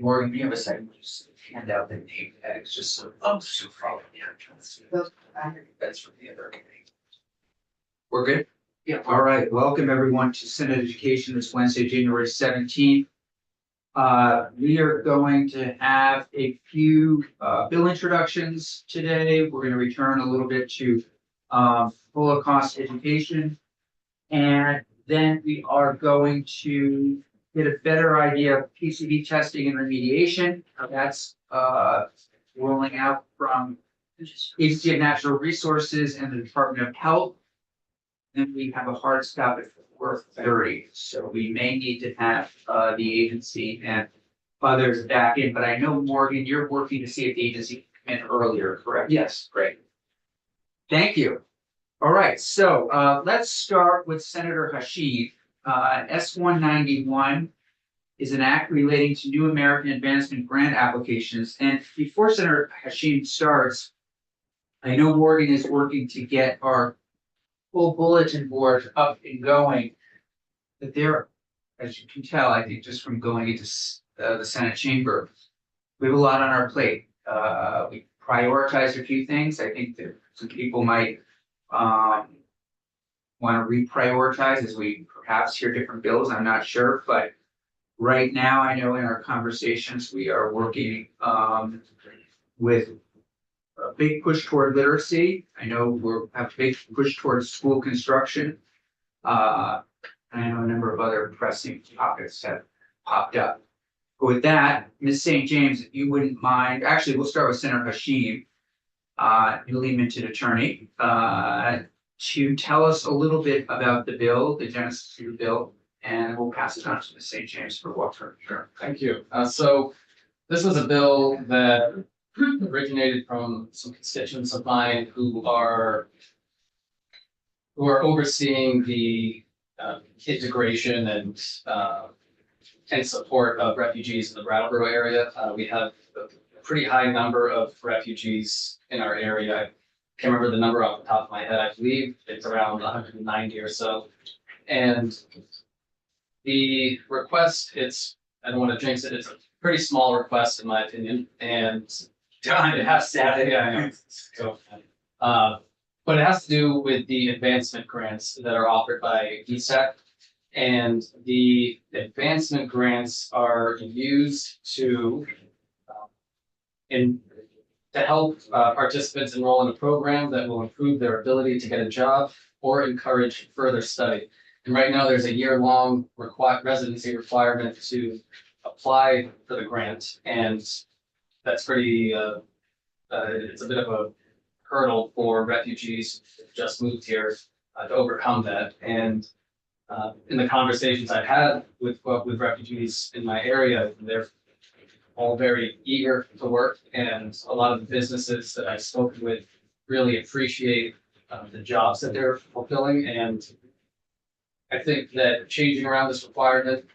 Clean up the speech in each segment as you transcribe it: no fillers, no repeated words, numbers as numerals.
Morgan, you have a second, just hand out the name tags, just so, so follow. Yeah, that's from the other committee. We're good? Yeah. All right, welcome everyone to Senate Education this Wednesday, January 17th. We are going to have a few bill introductions today. We're going to return a little bit to full cost education. And then we are going to get a better idea of PCB testing and remediation. That's rolling out from Agency of Natural Resources and the Department of Health. Then we have a hard stop at 4:30, so we may need to have the agency and others back in. But I know, Morgan, you're working to see if the agency can come in earlier, correct? Yes, great. Thank you. All right, so let's start with Senator Hashid. S-191 is an act relating to New American Advancement Grant applications. And before Senator Hashid starts, I know Morgan is working to get our full bulletin board up and going. But there, as you can tell, I think just from going into the Senate chamber, we have a lot on our plate. We prioritized a few things. I think that some people might want to reprioritize as we perhaps hear different bills. I'm not sure, but right now I know in our conversations we are working with a big push toward literacy. I know we're have a big push towards school construction. I know a number of other pressing topics have popped up. But with that, Ms. St. James, if you wouldn't mind, actually, we'll start with Senator Hashim, newly minted attorney, to tell us a little bit about the bill, the genesis of the bill, and we'll pass it on to Ms. St. James for walkthrough. Sure, thank you. So this was a bill that originated from some constituents of mine who are overseeing the integration and support of refugees in the Brattleboro area. We have a pretty high number of refugees in our area. I can't remember the number off the top of my head. I believe it's around 190 or so. And the request, I don't want to jinx it, it's a pretty small request in my opinion. And it has to, yeah, I know. So, but it has to do with the advancement grants that are offered by VSAC. And the advancement grants are used to help participants enroll in a program that will improve their ability to get a job or encourage further study. And right now there's a year-long residency requirement to apply for the grant. And that's pretty, it's a bit of a hurdle for refugees who just moved here to overcome that. And in the conversations I've had with refugees in my area, they're all very eager to work, and a lot of the businesses that I've spoken with really appreciate the jobs that they're fulfilling. And I think that changing around this requirement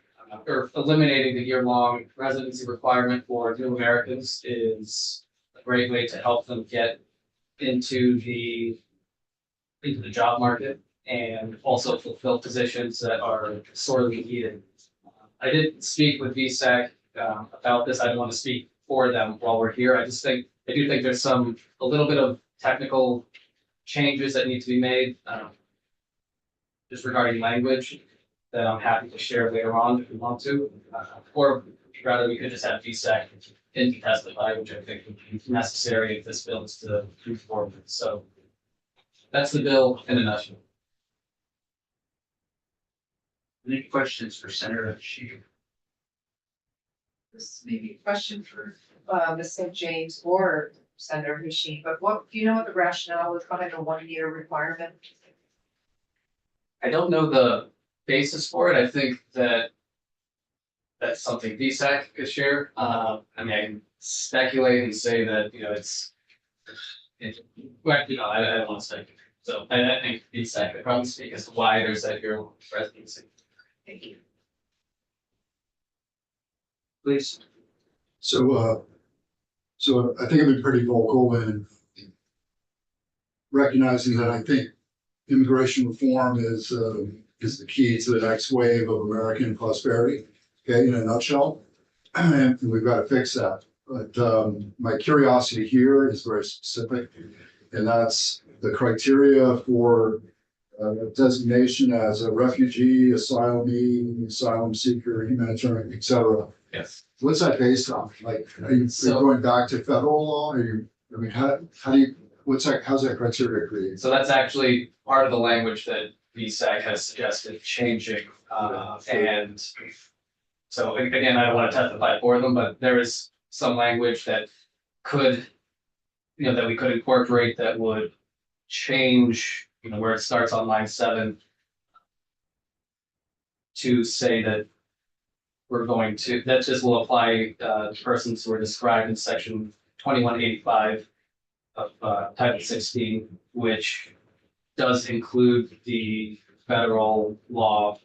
or eliminating the year-long residency requirement for new Americans is a great way to help them get into the job market and also fulfill positions that are sorely needed. I did speak with VSAC about this. I don't want to speak for them while we're here. I do think there's a little bit of technical changes that need to be made just regarding language that I'm happy to share later on if we want to, or rather we could just have VSAC in testify, which I think would be necessary if this bill is to move forward. So that's the bill in a nutshell. Any questions for Senator Hashid? This may be a question for Ms. St. James or Senator Hashim, but do you know what the rationale was behind a 1-year requirement? I don't know the basis for it. I think that that's something VSAC could share. I mean, I can speculate and say that, well, I don't want to speculate. So I think VSAC could probably speak as to why there's that year residency. Thank you. Please. So I think I've been pretty vocal in recognizing that I think immigration reform is the key to the next wave of American prosperity. Okay, in a nutshell, and we've got to fix that. But my curiosity here is very specific, and that's the criteria for designation as a refugee, asylum seeker, humanitarian, et cetera. Yes. What's that based on? Like, are you So- going back to federal law? Are you, I mean, how do you, how's that criteria created? So that's actually part of the language that VSAC has suggested changing, and so again, I don't want to testify for them, but there is some language that could, that we could incorporate that would change, where it starts on line 7 to say that that this will apply to persons who are described in section 2185 of Title 16, which does include the federal law,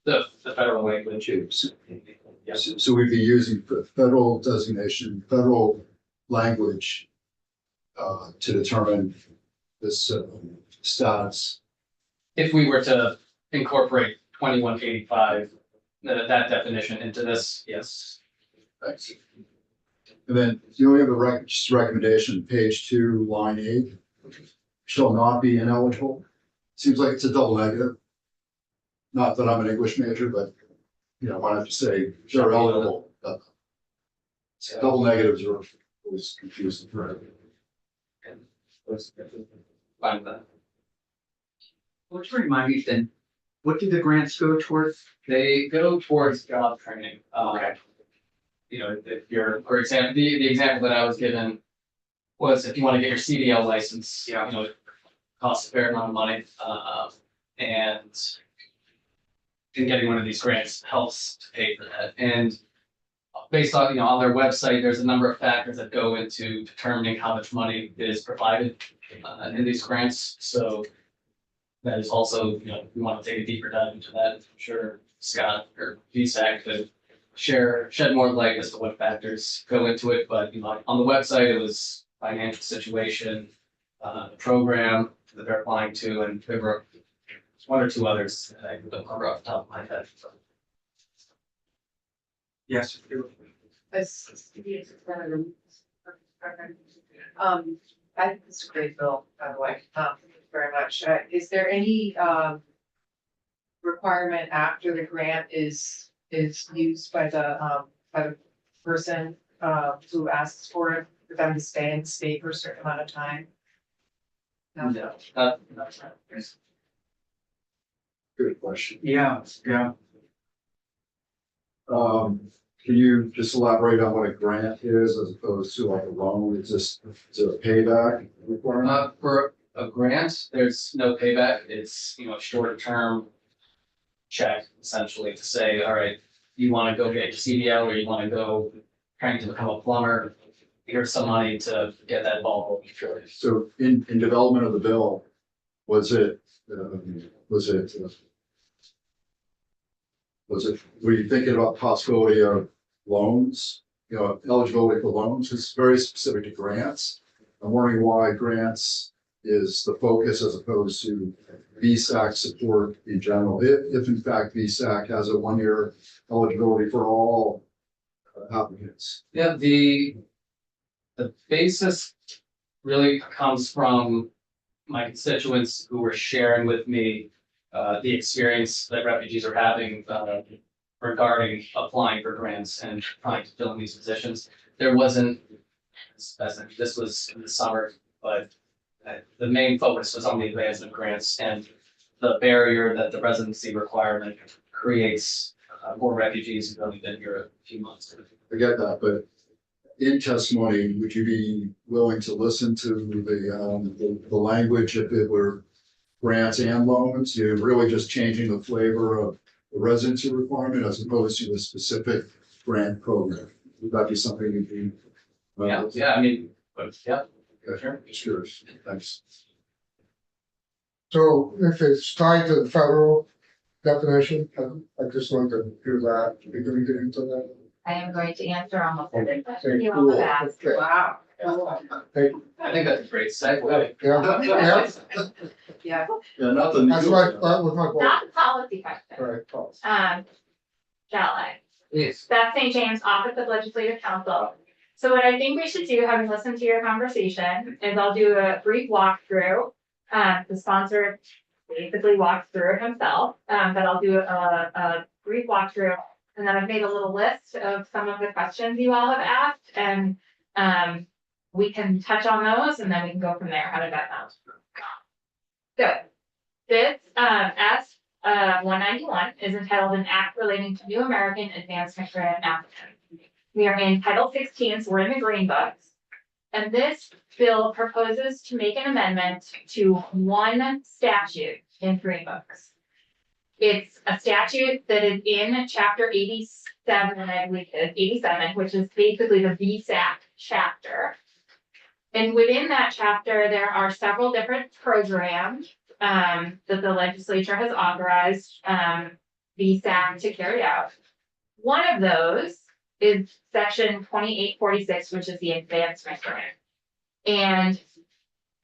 the federal language. Yes. So we'd be using federal designation, federal language to determine this status. If we were to incorporate 2185, that definition into this, yes. Thanks. And then you only have a just recommendation, page 2, line 8, shall not be ineligible. Seems like it's a double negative. Not that I'm an English major, but why not just say they're eligible? Double negatives are always confusing for everyone. Fine with that. Would you remind me then, what do the grants go towards? They go towards job training. Okay. If you're, for example, the example that I was given was if you want to get your CDL license, it costs a fair amount of money. And getting one of these grants helps to pay for that. And based on, on their website, there's a number of factors that go into determining how much money is provided in these grants. So that is also, if you want to take a deeper dive into that, I'm sure Scott or VSAC could shed more light as to what factors go into it. But on the website, it was financial situation, the program that they're applying to, and there were one or two others that I don't remember off the top of my head. Yes. I think it's a great bill, by the way. Thank you very much. Is there any requirement after the grant is used by the person who asks for it, for them to stay in the state for a certain amount of time? No, that's right. Good question. Yeah. Can you just elaborate on what a grant is as opposed to like a loan? Is it a payback requirement? For a grant, there's no payback. It's, a shorter term check essentially to say, all right, you want to go get your CDL or you want to go trying to become a plumber. Here's some money to get that ball rolling. So in development of the bill, were you thinking about the possibility of loans? Eligibility for loans is very specific to grants. I'm wondering why grants is the focus as opposed to VSAC support in general. If in fact VSAC has a 1-year eligibility for all applicants. Yeah, the basis really comes from my constituents who were sharing with me the experience that refugees are having regarding applying for grants and trying to fill in these positions. There wasn't, this was in the summer, but the main focus was on the advancement grants and the barrier that the residency requirement creates for refugees who've only been here a few months. I get that, but in testimony, would you be willing to listen to the language if it were grants and loans? You're really just changing the flavor of the residency requirement as opposed to a specific grant program. Would that be something you'd be? Yeah, I mean, but yeah, Okay, just curious. Thanks. So if it's tied to the federal definition, I just want to hear that. You're going to get into that. I am going to answer almost every question Okay, you cool. all have asked. Okay. Wow. I think that's a great segue. Yeah, Yeah. Yeah, nothing. that's my, that was my question. Not a policy question. All right, Paul. Shall I? Please. Beth St. James, Office of Legislative Counsel. So what I think we should do, having listened to your conversation, is I'll do a brief walkthrough. The sponsor basically walks through it himself, but I'll do a brief walkthrough. And then I've made a little list of some of the questions you all have asked, and we can touch on those and then we can go from there. How did that sound? So this S 191 is entitled An Act Relating to New American Advancement Grant Applicants. We are in Title 16, so we're in the Green Books. And this bill proposes to make an amendment to one statute in Green Books. It's a statute that is in chapter 87, I believe it is 87, which is basically the VSAC chapter. And within that chapter, there are several different programs that the legislature has authorized VSAC to carry out. One of those is section 2846, which is the advancement grant. And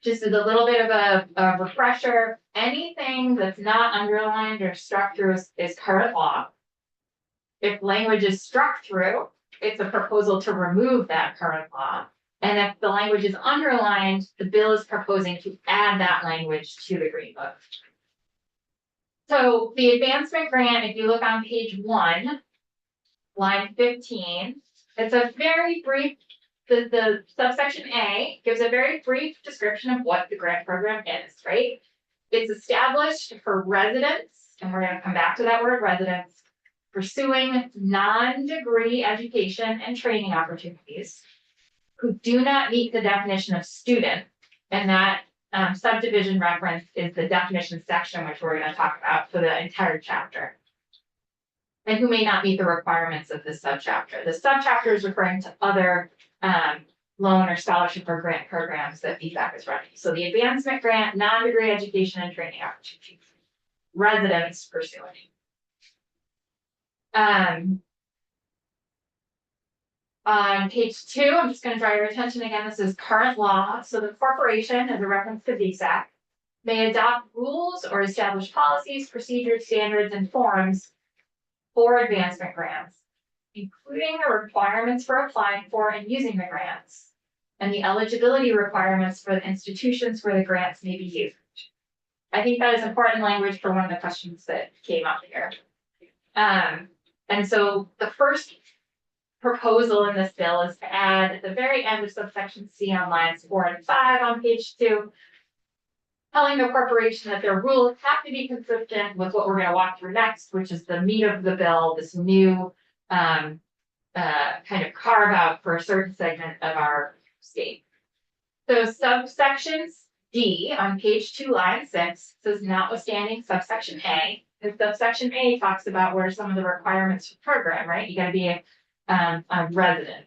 just as a little bit of a refresher, anything that's not underlined or struck through is current law. If language is struck through, it's a proposal to remove that current law. And if the language is underlined, the bill is proposing to add that language to the Green Book. So the advancement grant, if you look on page 1, line 15, it's a very brief, the subsection A gives a very brief description of what the grant program is, right? It's established for residents, and we're going to come back to that word residents, pursuing non-degree education and training opportunities who do not meet the definition of student, and that subdivision reference is the definition section, which we're going to talk about for the entire chapter. And who may not meet the requirements of this subchapter. The subchapter is referring to other loan or scholarship or grant programs that VSAC is running. So the advancement grant, non-degree education and training opportunities, residents pursuing. On page 2, I'm just going to draw your attention again. This is current law. So the corporation, as a reference to VSAC, may adopt rules or establish policies, procedures, standards, and forms for advancement grants, including the requirements for applying for and using the grants, and the eligibility requirements for the institutions where the grants may be used. I think that is important language for one of the questions that came up here. And so the first proposal in this bill is to add at the very end of subsection C on lines 4 and 5 on page 2, telling the corporation that their rules have to be consistent with what we're going to walk through next, which is the meat of the bill, this new kind of carve out for a certain segment of our state. So subsections D on page 2, line 6 says notwithstanding subsection A. And subsection A talks about what are some of the requirements for the program, right? You got to be a resident.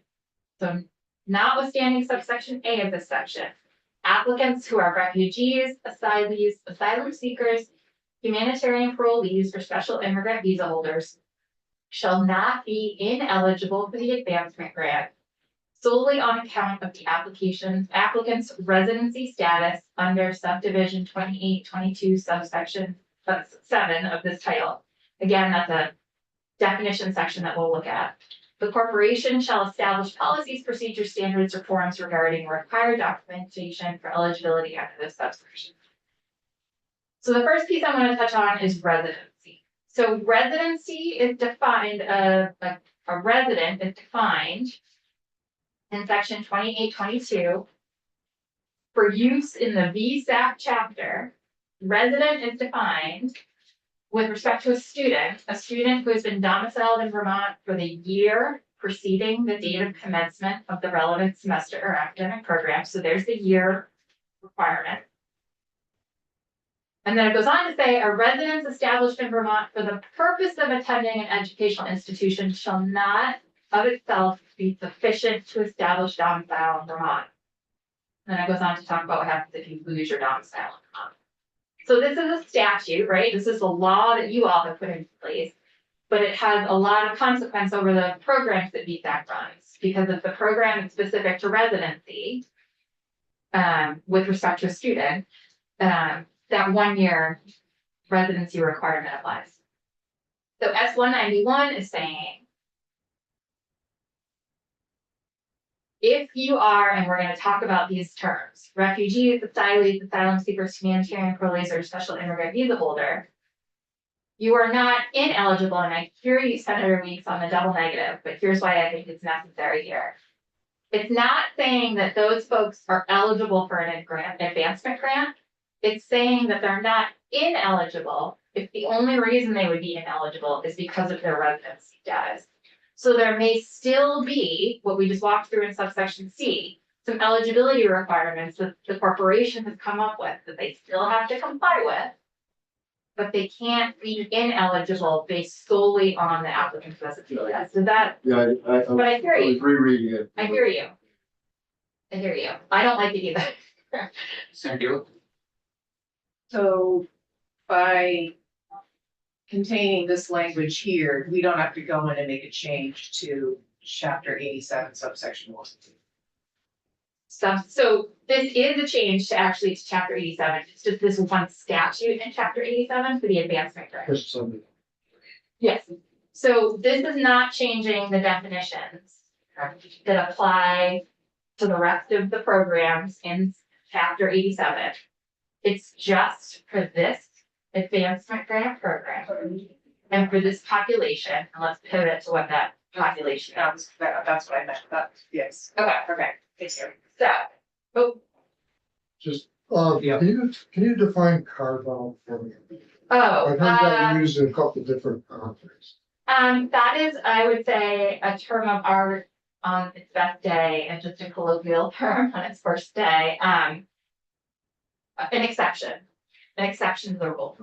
So notwithstanding subsection A of this section, applicants who are refugees, asylees, asylum seekers, humanitarian parolees, or special immigrant visa holders shall not be ineligible for the advancement grant solely on account of the applicant's residency status under subdivision 2822 subsection 7 of this title. Again, that's a definition section that we'll look at. The corporation shall establish policies, procedures, standards, or forms regarding required documentation for eligibility under this subsection. So the first piece I want to touch on is residency. So residency is defined, a resident is defined in section 2822 for use in the VSAC chapter. Resident is defined with respect to a student who has been domiciled in Vermont for the year preceding the date of commencement of the relevant semester or academic program. So there's the year requirement. And then it goes on to say a residence established in Vermont for the purpose of attending an educational institution shall not of itself be sufficient to establish domicile in Vermont. Then it goes on to talk about what happens if you lose your domicile in Vermont. So this is a statute, right? This is the law that you all have put in place, but it has a lot of consequence over the programs that VSAC runs, because if the program is specific to residency, with respect to a student, that 1 year residency requirement applies. So S191 is saying if you are, and we're gonna talk about these terms, refugees, asylees, asylum seekers, humanitarian parolees, or special immigrant visa holder, you are not ineligible, and I hear you, Senator Weeks, on the double negative, but here's why I think it's necessary here. It's not saying that those folks are eligible for an advancement grant. It's saying that they're not ineligible if the only reason they would be ineligible is because of their residency status. So there may still be, what we just walked through in subsection C, some eligibility requirements that the corporation has come up with that they still have to comply with. But they can't be ineligible based solely on the applicant's residency. So that, Yeah, but I hear I you. was rereading it. I hear you. I hear you. I don't like it either. Senator, So by containing this language here, we don't have to go in and make a change to chapter 87 subsection 1. So this is a change to actually to chapter 87. It's just this one statute in chapter 87 for the advancement grant. Just something. Yes. So this is not changing the definitions that apply to the rest of the programs in chapter 87. It's just for this advancement grant program and for this population. And let's pivot to what that population is. That's what I meant, yes. Okay, perfect. Thank you. So, oh, Just, Yeah. can you define carve out for me? oh, I've heard that used in a couple different contexts. that is, I would say, a term of art on its best day and just a colloquial term on its first day. An exception. An exception to the rule.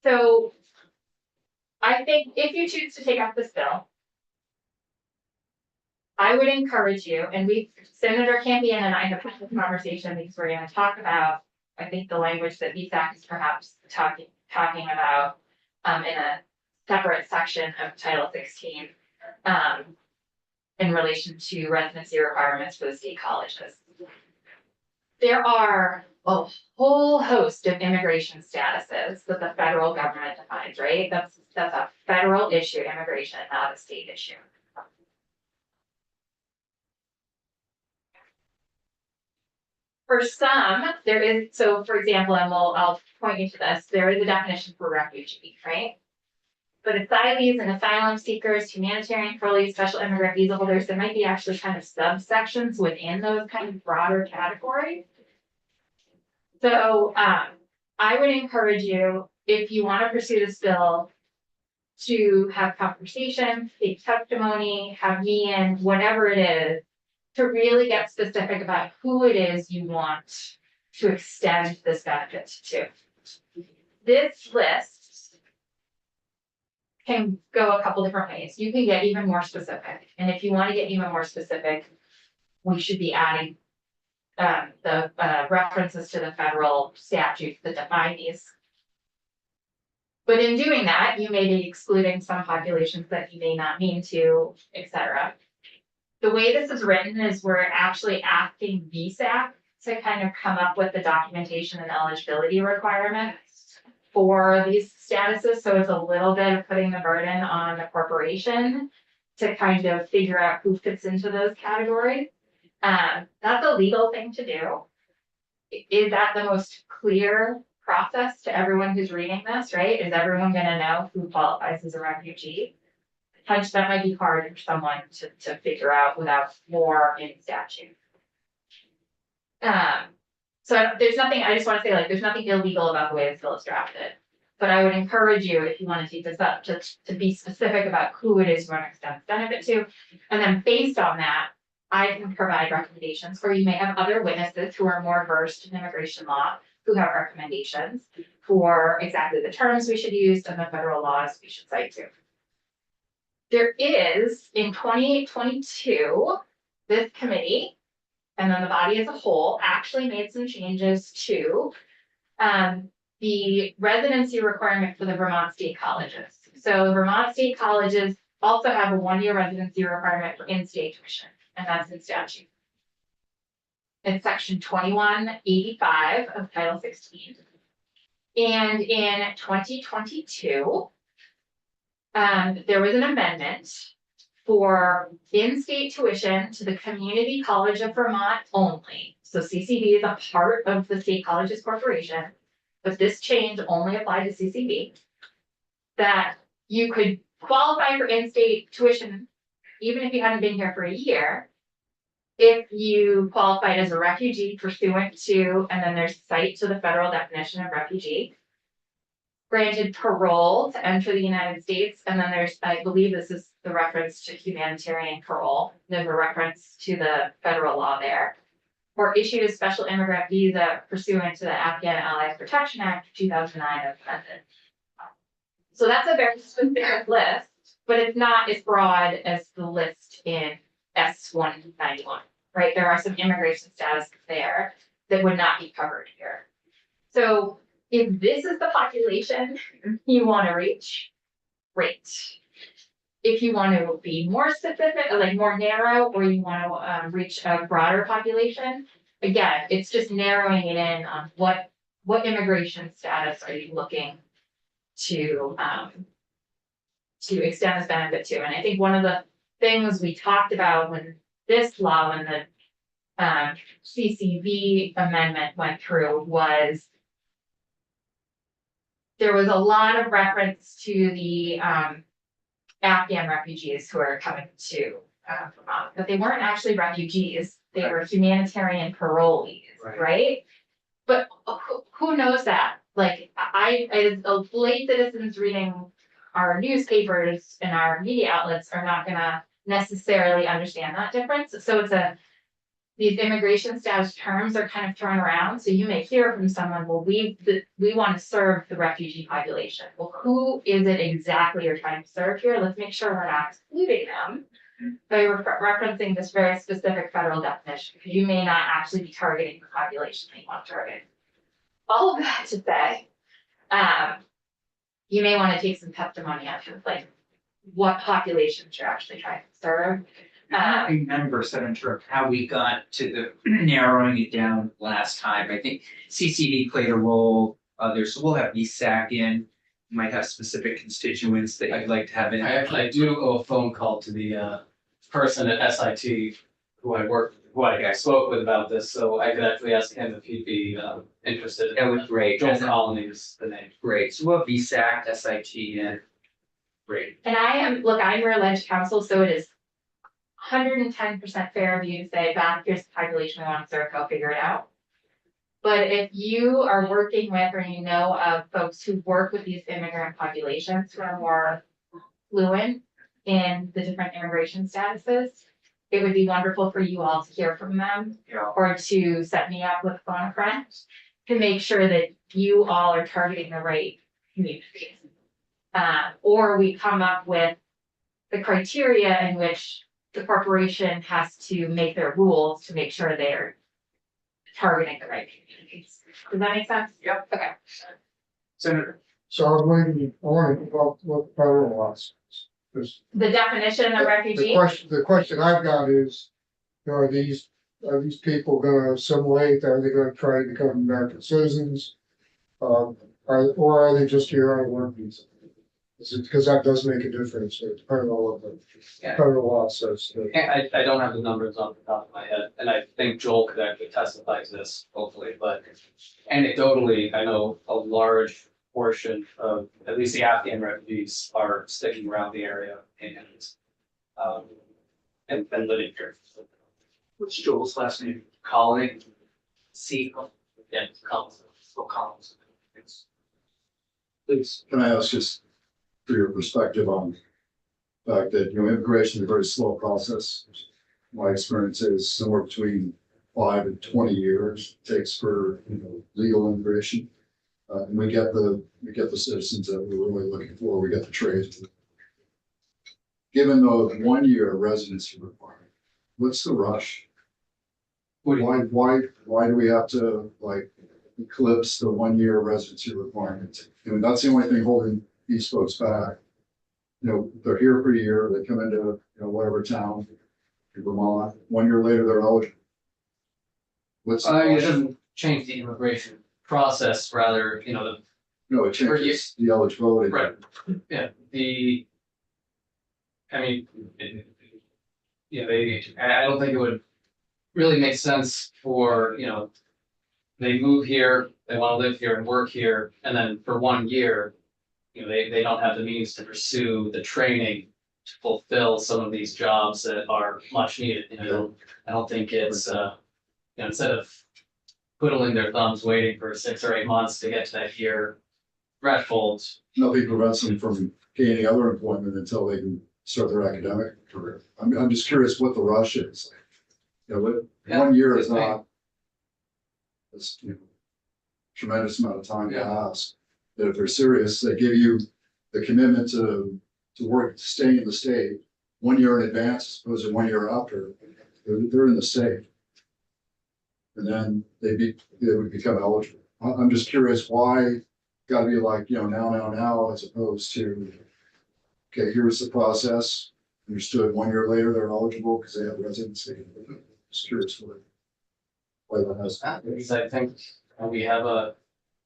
So I think if you choose to take up this bill, I would encourage you, and Senator Campion and I have had this conversation because we're gonna talk about, I think, the language that VSAC is perhaps talking about in a separate section of Title 16 in relation to residency requirements for the state colleges. There are a whole host of immigration statuses that the federal government defines, right? That's a federal issue, immigration, not a state issue. For some, there is, so for example, and I'll point you to this, there is a definition for refugee, right? But asylees and asylum seekers, humanitarian parolees, special immigrant visa holders, there might be actually kind of subsections within those kind of broader categories. So I would encourage you, if you want to pursue this bill, to have conversation, take testimony, have me in, whatever it is, to really get specific about who it is you want to extend this benefit to. This list can go a couple different ways. You can get even more specific. And if you want to get even more specific, we should be adding the references to the federal statutes that define these. But in doing that, you may be excluding some populations that you may not mean to, et cetera. The way this is written is we're actually asking VSAC to kind of come up with the documentation and eligibility requirements for these statuses. So it's a little bit of putting the burden on the corporation to kind of figure out who fits into those categories. That's a legal thing to do. Is that the most clear process to everyone who's reading this, right? Is everyone gonna know who qualifies as a refugee? That might be hard for someone to figure out without more in statute. So there's nothing, I just wanna say, like, there's nothing illegal about the way this bill is drafted. But I would encourage you, if you wanna take this up, to be specific about who it is you wanna extend benefit to. And then based on that, I can provide recommendations, or you may have other witnesses who are more versed in immigration law, who have recommendations for exactly the terms we should use and the federal laws we should cite to. There is, in 2022, this committee, and then the body as a whole, actually made some changes to the residency requirement for the Vermont State Colleges. So Vermont State Colleges also have a 1-year residency requirement for in-state tuition, and that's in statute. It's section 2185 of Title 16. And in 2022, There was an amendment for in-state tuition to the Community College of Vermont only. So CCV is a part of the State Colleges Corporation, but this change only applied to CCV. That you could qualify for in-state tuition even if you hadn't been here for a year. If you qualified as a refugee pursuant to, and then there's cite to the federal definition of refugee. Granted parole to enter the United States, and then there's, I believe this is the reference to humanitarian parole. There's a reference to the federal law there. Or issued a special immigrant visa pursuant to the Afghan Allies Protection Act of 2009 as amended. So that's a very specific list, but it's not as broad as the list in S-191, right? There are some immigration status there that would not be covered here. So if this is the population you want to reach, great. If you want to be more specific, like more narrow, or you want to reach a broader population, again, it's just narrowing it in on what immigration status are you looking to extend this benefit to. And I think one of the things we talked about when this law, when the CCV amendment went through, was there was a lot of reference to the Afghan refugees who are coming to Vermont, but they weren't actually refugees. They were humanitarian parolees, right? But who knows that? Like I, as a lay citizens reading our newspapers and our media outlets are not gonna necessarily understand that difference. So these immigration status terms are kind of thrown around. So you may hear from someone, well, we want to serve the refugee population. Well, who is it exactly you're trying to serve here? Let's make sure we're not excluding them by referencing this very specific federal definition, because you may not actually be targeting the population that you want to target. All of that to say, you may want to take some testimony out of like what populations you're actually trying to serve. I don't remember, Senator, how we got to the narrowing it down last time. I think CCD played a role. So we'll have VSAC in, might have specific constituents that you'd like to have in. I do owe a phone call to the person at SIT who I spoke with about this, so I could actually ask him if he'd be interested. That would be great. Joel Colony is the name. Great. So we'll have VSAC, SIT, and great. And I'm your alleged counsel, so it is 110% fair of you to say, Beth, here's the population we want to serve, go figure it out. But if you are working with, or you know of folks who work with these immigrant populations who are more fluent in the different immigration statuses, it would be wonderful for you all to hear from them, Yeah. or to set me up with a phone friend to make sure that you all are targeting the right communities. Or we come up with the criteria in which the corporation has to make their rules to make sure they're targeting the right communities. Does that make sense? Yep. Okay. Senator. So I want to know what the federal law says. 'Cause The definition of refugee, the question I've got is, you know, are these people gonna assimilate? Are they gonna try to become American citizens? Or are they just here on a work visa? Is it, because that does make a difference, depending on what the Yeah. federal law says. I don't have the numbers off the top of my head, and I think Joel could actually testify to this, hopefully, but anecdotally, I know a large portion of, at least the Afghan refugees are sticking around the area and living here. What's Joel's last name? Colony, C. yeah, Collins. Collins. Please, can I ask just for your perspective on the fact that, you know, immigration is a very slow process. My experience is somewhere between 5 and 20 years it takes for, you know, legal immigration. And we get the citizens that we're really looking for, we get the trade. Given the 1 year residency requirement, what's the rush? Why do we have to like eclipse the 1 year residency requirement? I mean, that's the only thing holding these folks back. You know, they're here for a year, they come into, you know, whatever town in Vermont, 1 year later, they're eligible. What's the It rush? doesn't change the immigration process, rather, you know, No, it changes the eligibility. Right. the I mean, yeah, I don't think it would really make sense for, they move here, they want to live here and work here, and then for 1 year, they don't have the means to pursue the training to fulfill some of these jobs that are much needed, I don't think it's, instead of twiddling their thumbs waiting for 6 or 8 months to get to that year threshold. Nothing prevents them from gaining other employment until they can start their academic career. I'm just curious what the rush is. What, Yeah, 1 year is good thing. not. It's, tremendous amount of time to Yeah. ask. That if they're serious, they give you the commitment to work, to stay in the state 1 year in advance as opposed to 1 year after. They're in the state. And then they would become eligible. I'm just curious why gotta be like, now, as opposed to, okay, here's the process. Understood, 1 year later, they're eligible because they have residency. Just curious why that has. Because I think we have a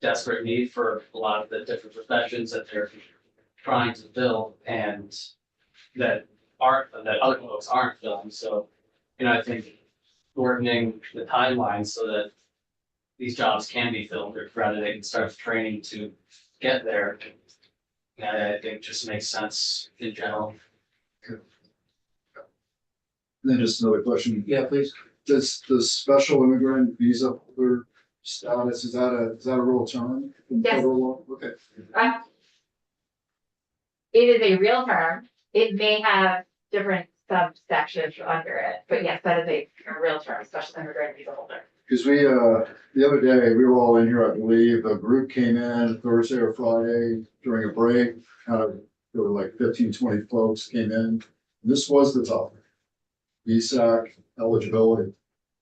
desperate need for a lot of the different professions that they're trying to fill and that other folks aren't filling. So, I think shortening the timeline so that these jobs can be filled or rather they can start the training to get there. I think just makes sense in general. Then just another question. Yeah, please. Does the special immigrant visa holder status, is that a real term? in Yes. federal law? Okay. It is a real term. It may have different subsections under it, but yes, that is a real term, special immigrant visa holder. Because the other day, we were all in here, I believe, a group came in Thursday or Friday during a break. There were like 15, 20 folks came in. This was the topic. VSAC eligibility.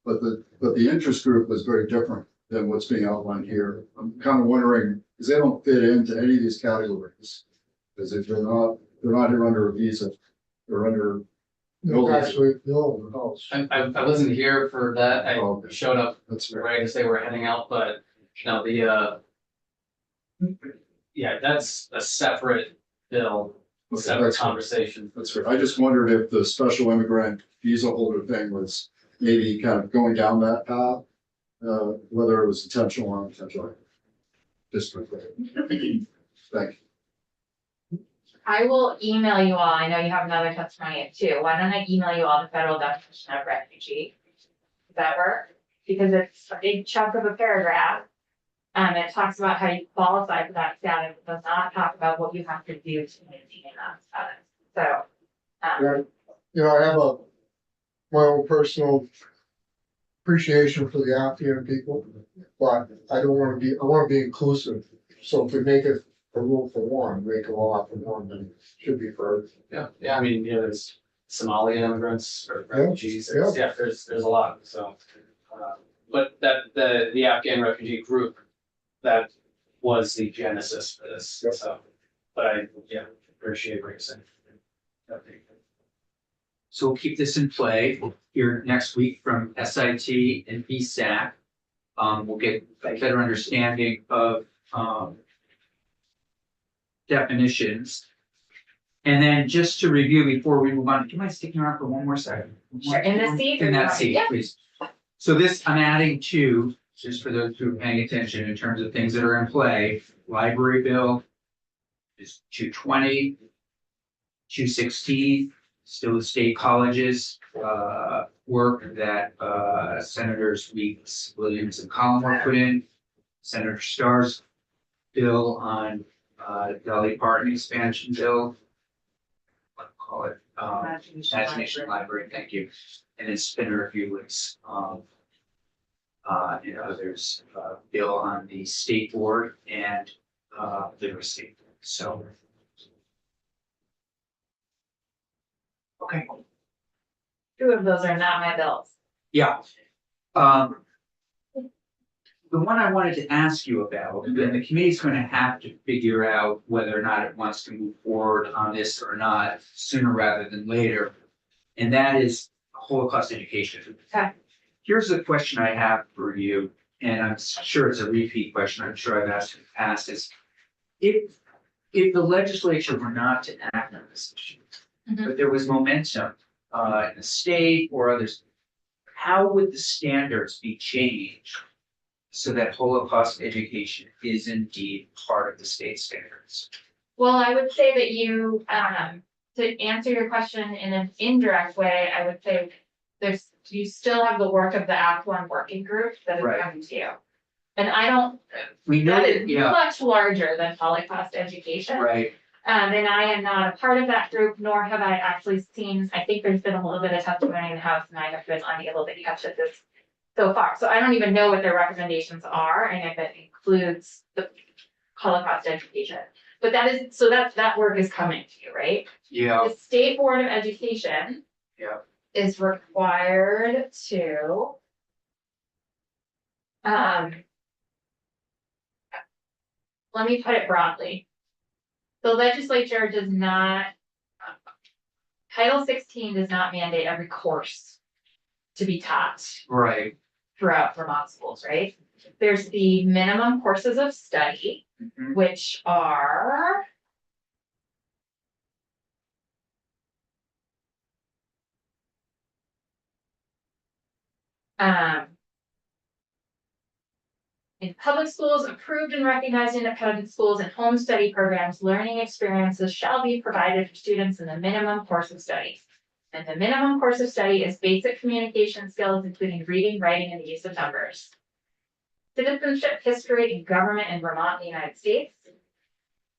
But the interest group was very different than what's being outlined here. I'm kind of wondering, because they don't fit into any of these categories. Because if they're not here under a visa, they're under. It's actually built in the house. I wasn't here for that. I Oh, okay. showed up That's fair. right as they were heading out, but yeah, that's a separate bill, Okay, separate that's fair. conversation. That's fair. I just wondered if the special immigrant visa holder thing was maybe kind of going down that path. Whether it was intentional or unintentional. Just quickly. Thank you. I will email you all. I know you have another testimony too. Why don't I email you all the federal definition of refugee? Does that work? Because it's a big chunk of a paragraph. It talks about how you qualify for that status. It does not talk about what you have to do to maintain that status. So, I have my own personal appreciation for the Afghan people, but I want to be inclusive. So if we make it a rule for one, make a law for one, then it should be for. Yeah, I mean, there's Somali immigrants or Yeah, refugees, there's a lot, so. But the Afghan refugee group, that was the genesis for this, Yep. so, but I appreciate what you're saying. So we'll keep this in play here next week from SIT and VSAC. We'll get a better understanding of, definitions. And then just to review before we move on, do you mind sticking around for one more second? Sure, in the seat or In you that want me- seat, yeah. please. So this, I'm adding to, just for those who are paying attention in terms of things that are in play, library bill is 220, 216, still the state colleges, work that, Senators Weeks, Williams and Collmore put in. Senator Starr's bill on, Dolly Parton expansion bill. What do you call it? Imagination Library, thank you. And then Spinner Hewlett's, there's a bill on the state board and, literacy, so. Okay, Two of those are not my bills. yeah. The one I wanted to ask you about, and the committee's gonna have to figure out whether or not it wants to move forward on this or not sooner rather than later. And that is Holocaust education. Okay. Here's a question I have for you, and I'm sure it's a repeat question, I'm sure I've asked in the past, is if the legislature were not to act on this issue, Mhm. but there was momentum, in the state or others. How would the standards be changed so that Holocaust education is indeed part of the state standards? Well, I would say that to answer your question in an indirect way, I would say you still have the work of the Act One working group that is Right. coming to you. And I don't, We know that that, is yeah, much larger than Holocaust education. right, And I am not a part of that group, nor have I actually seen, I think there's been a little bit of testimony in the House and I have been unable to catch it this so far. So I don't even know what their recommendations are and if it includes the Holocaust education. But that work is coming to you, right? yeah, The State Board of Education. Yeah. Is required to. Let me put it broadly. The legislature does not. Title 16 does not mandate every course to be taught right. throughout Vermont schools, right? There's the minimum courses of study, Mhm. which are. In public schools, approved and recognized independent schools and home study programs, learning experiences shall be provided for students in the minimum course of study. And the minimum course of study is basic communication skills, including reading, writing, and the use of numbers. Citizenship, history, and government in Vermont and the United States.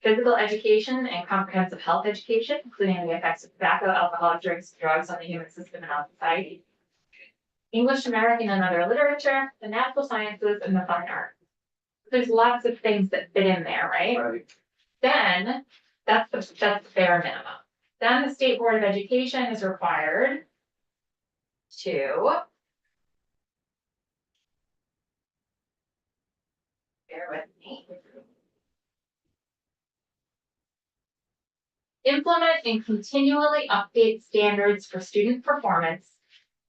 Physical education and comprehensive health education, including the effects of tobacco, alcoholic drinks, and drugs on the human system and on society. English, American, and other literature, the natural sciences, and the fine arts. There's lots of things that fit in there, right? Right. Then, that's the bare minimum. Then the State Board of Education is required to. Bear with me. Implement and continually update standards for student performance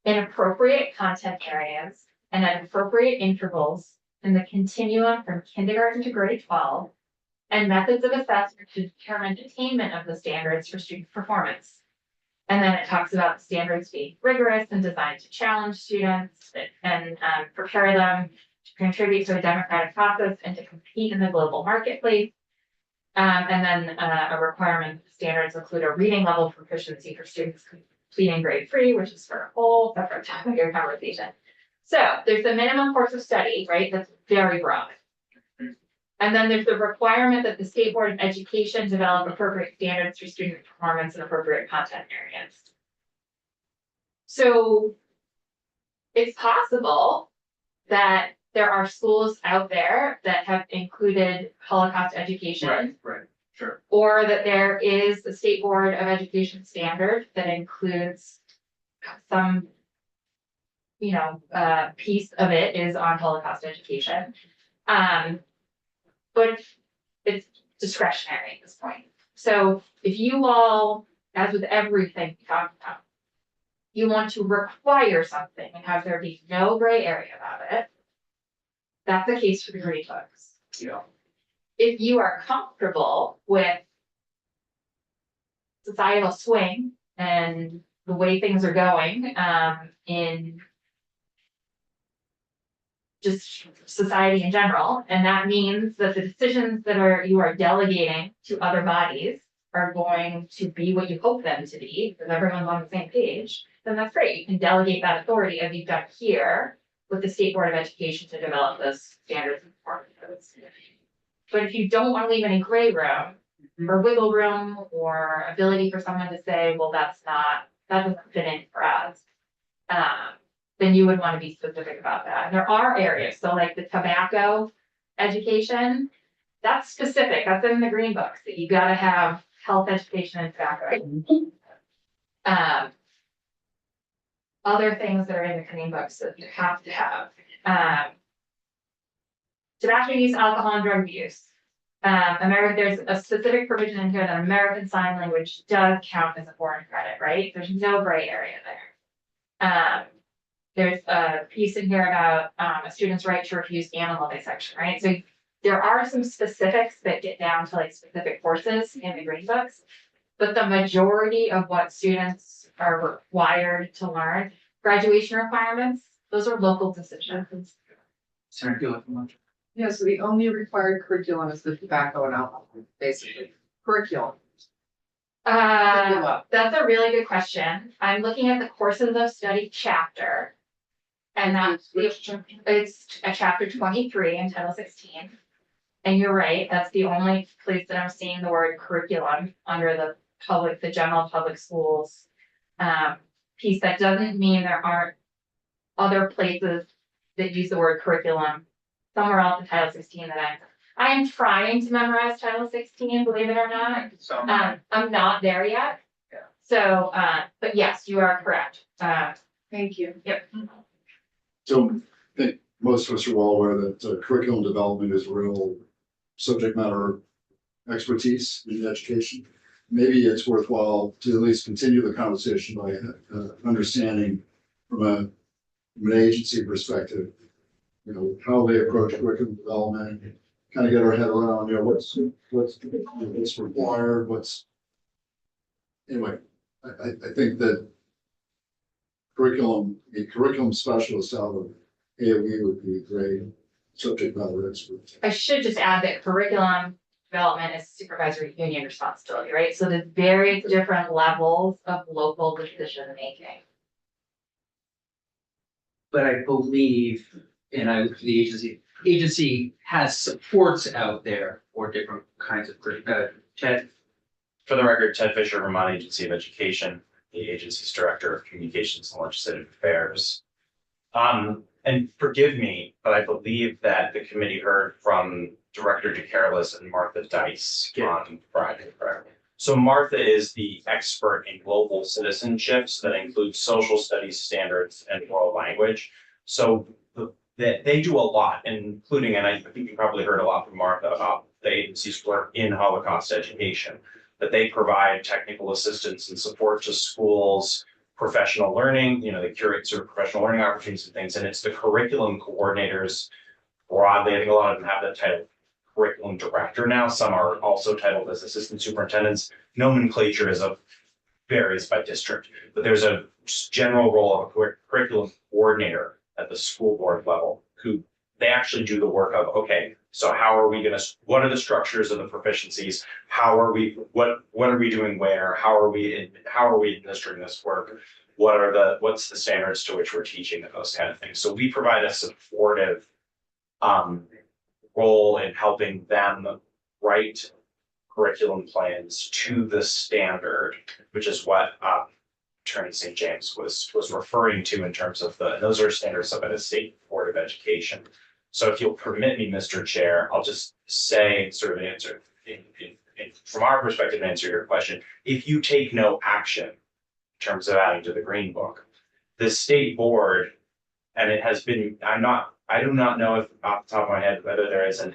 in appropriate content areas and at appropriate intervals in the continuum from kindergarten to grade 12, and methods of assessment to determine attainment of the standards for student performance. And then it talks about the standards being rigorous and designed to challenge students and prepare them to contribute to a democratic process and to compete in the global marketplace. And then a requirement that the standards include a reading level proficiency for students completing grade 3, which is for a whole separate time of your conversation. So there's the minimum course of study, right? That's very broad. And then there's the requirement that the State Board of Education develop appropriate standards for student performance in appropriate content areas. So it's possible that there are schools out there that have included Holocaust education. Right, sure. Or that there is a State Board of Education standard that includes some, piece of it is on Holocaust education. But it's discretionary at this point. So if you all, as with everything we talked about, you want to require something and have there be no gray area about it, that's the case for the grade books. Yeah. If you are comfortable with societal swing and the way things are going in just society in general, and that means that the decisions that you are delegating to other bodies are going to be what you hope them to be, because everyone's on the same page, then that's great. You can delegate that authority as you've done here with the State Board of Education to develop those standards and performance. But if you don't want to leave any gray room or wiggle room or ability for someone to say, well, that doesn't fit in for us, then you would want to be specific about that. And there are areas, so like the tobacco education, that's specific, that's in the green books, that you gotta have health education and tobacco. Other things that are in the green books that you have to have. Tobacco use, alcohol, and drug use. There's a specific provision in here that American Sign Language does count as a foreign credit, right? There's no gray area there. There's a piece in here about a student's right to refuse animal dissection, right? So there are some specifics that get down to like specific courses in the green books, but the majority of what students are required to learn, graduation requirements, those are local decisions. Senator Gilliam. Yeah, so the only required curriculum is the tobacco and alcohol, basically, curriculum. That's a really good question. I'm looking at the courses of study chapter. And that's, it's a chapter 23 in Title 16. And you're right, that's the only place that I'm seeing the word curriculum under the general public schools. Piece. That doesn't mean there aren't other places that use the word curriculum somewhere else in Title 16 that I am trying to memorize Title 16, believe it or not. So, I'm not there yet. Yeah. So, but yes, you are correct. thank you. Yep. So I think most of us are well aware that curriculum development is real subject matter expertise in education. Maybe it's worthwhile to at least continue the conversation by understanding from an agency perspective, you know, how they approach curriculum development, kind of get our head around, you know, what's required, anyway, I think that a curriculum specialist out of AOE would be a great subject matter expert. I should just add that curriculum development is supervisory union responsibility, right? So there's various different levels of local decision making. But I believe, and I look to the agency has supports out there for different kinds of, Ted. For the record, Ted Fisher, Vermont Agency of Education, the agency's Director of Communications and Legislative Affairs. And forgive me, but I believe that the committee heard from Director DeCarolis and Martha Dice on Friday, correct? So Martha is the expert in global citizenships that includes social studies standards and world language. So they do a lot, including, and I think you probably heard a lot from Martha about the agency's work in Holocaust education, that they provide technical assistance and support to schools, professional learning, you know, they curate sort of professional learning opportunities and things, and it's the curriculum coordinators broadly. I think a lot of them have the title curriculum director now. Some are also titled as assistant superintendents. Nomenclature varies by district, but there's a general role of a curriculum coordinator at the school board level who they actually do the work of, okay, so how are we what are the structures of the proficiencies? What are we doing where? How are we administering this work? What's the standards to which we're teaching and those kind of things? So we provide a supportive role in helping them write curriculum plans to the standard, which is what Attorney St. James was referring to in terms of those are standards of a state board of education. So if you'll permit me, Mr. Chair, I'll just say sort of an answer from our perspective to answer your question. If you take no action in terms of adding to the Green Book, the state board, and it has been, I do not know if off the top of my head whether there is a